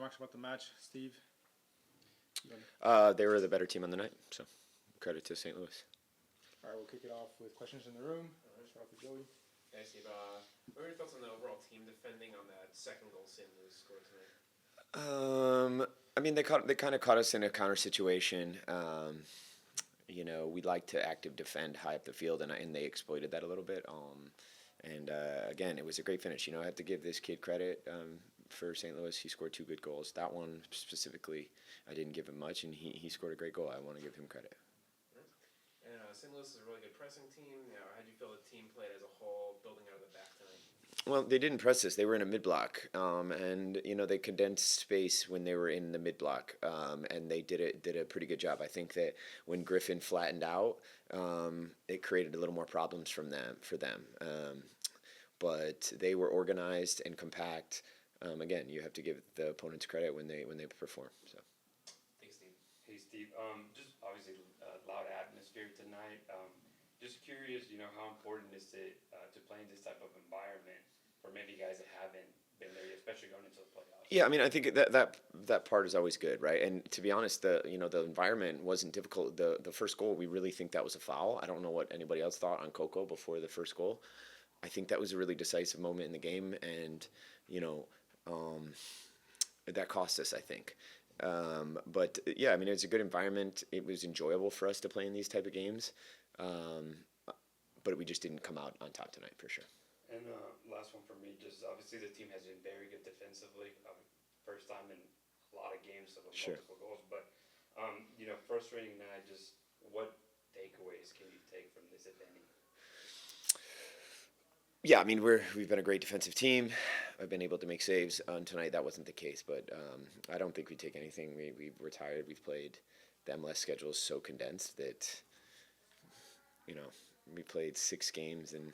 remarks about the match, Steve? They were the better team on the night, so credit to St. Louis. All right, we'll kick it off with questions in the room. Start off with Joey. Hey, Steve. What are your thoughts on the overall team defending on that second goal St. Louis scored tonight? I mean, they kind of caught us in a counter situation. We like to active defend high up the field, and they exploited that a little bit. Again, it was a great finish. I have to give this kid credit for St. Louis. He scored 2 good goals. That one specifically, I didn't give him much, and he scored a great goal. I want to give him credit. And St. Louis is a really good pressing team. How do you feel the team played as a whole, building out of the back tonight? Well, they didn't press us. They were in a mid-block, and they condensed space when they were in the mid-block, and they did a pretty good job. I think that when Griffin flattened out, it created a little more problems for them. But they were organized and compact. Again, you have to give the opponents credit when they perform. So. Thanks, Steve. Hey, Steve. Just obviously loud atmosphere tonight. Just curious, how important is it to play in this type of environment for maybe guys that haven't been there, especially going into the playoffs? Yeah, I mean, I think that part is always good, right? And to be honest, the environment wasn't difficult. The first goal, we really think that was a foul. I don't know what anybody else thought on Coco before the first goal. I think that was a really decisive moment in the game, and that cost us, I think. But yeah, I mean, it was a good environment. It was enjoyable for us to play in these type of games, but we just didn't come out on top tonight for sure. And last one for me, just obviously the team has been very good defensively. First time in a lot of games of multiple goals, but frustrating night. Just what takeaways can you take from this, if any? Yeah, I mean, we've been a great defensive team. I've been able to make saves. On tonight, that wasn't the case, but I don't think we take anything. We're tired. We've played the MLS schedule is so condensed that we played 6 games in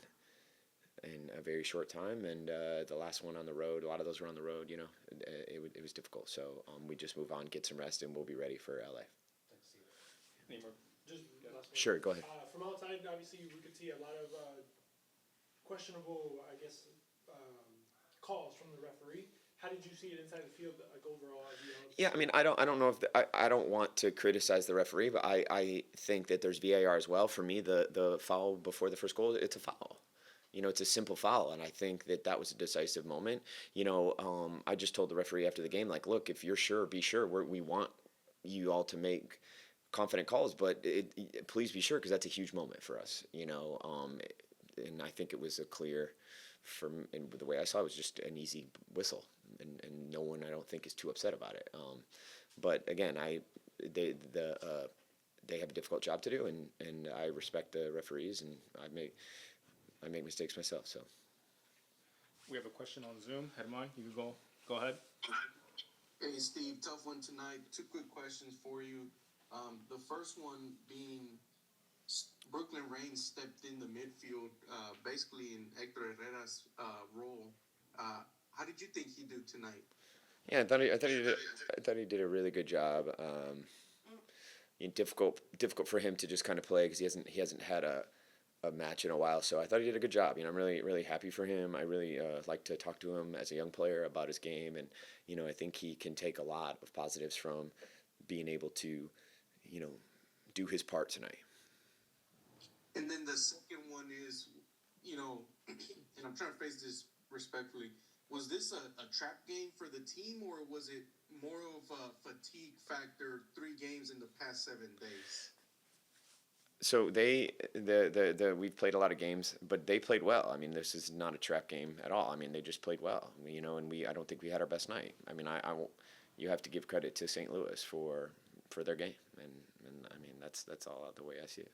a very short time, and the last one on the road. A lot of those were on the road. It was difficult. So we just move on, get some rest, and we'll be ready for LA. Thanks, Steve. Neymar. Just last one. Sure, go ahead. From outside, obviously, we could see a lot of questionable, calls from the referee. How did you see it inside the field, overall? Yeah, I mean, I don't know if I don't want to criticize the referee, but I think that there's VAR as well. For me, the foul before the first goal, it's a foul. It's a simple foul, and I think that was a decisive moment. I just told the referee after the game, like, look, if you're sure, be sure. We want you all to make confident calls, but please be sure, because that's a huge moment for us. And I think it was a clear, and the way I saw it, was just an easy whistle, and no one, I don't think, is too upset about it. But again, they have a difficult job to do, and I respect the referees, and I make mistakes myself. So We have a question on Zoom. Herman, you can go ahead. Hey, Steve, tough one tonight. 2 quick questions for you. The first one being, Brooklyn Reigns stepped in the midfield, basically in Hector Herrera's role. How did you think he did tonight? yeah, I thought he did a really good job. Difficult for him to just kind of play, because he hasn't had a match in a while. So I thought he did a good job. I'm really happy for him. I really like to talk to him as a young player about his game, and I think he can take a lot of positives from being able to do his part tonight. And then the second one is, and I'm trying to phrase this respectfully, was this a trap game for the team, or was it more of a fatigue factor, 3 games in the past 7 days? So we've played a lot of games, but they played well. I mean, this is not a trap game at all. I mean, they just played well, and I don't think we had our best night. I mean, you have to give credit to St. Louis for their game, and I mean, that's all the way I see it.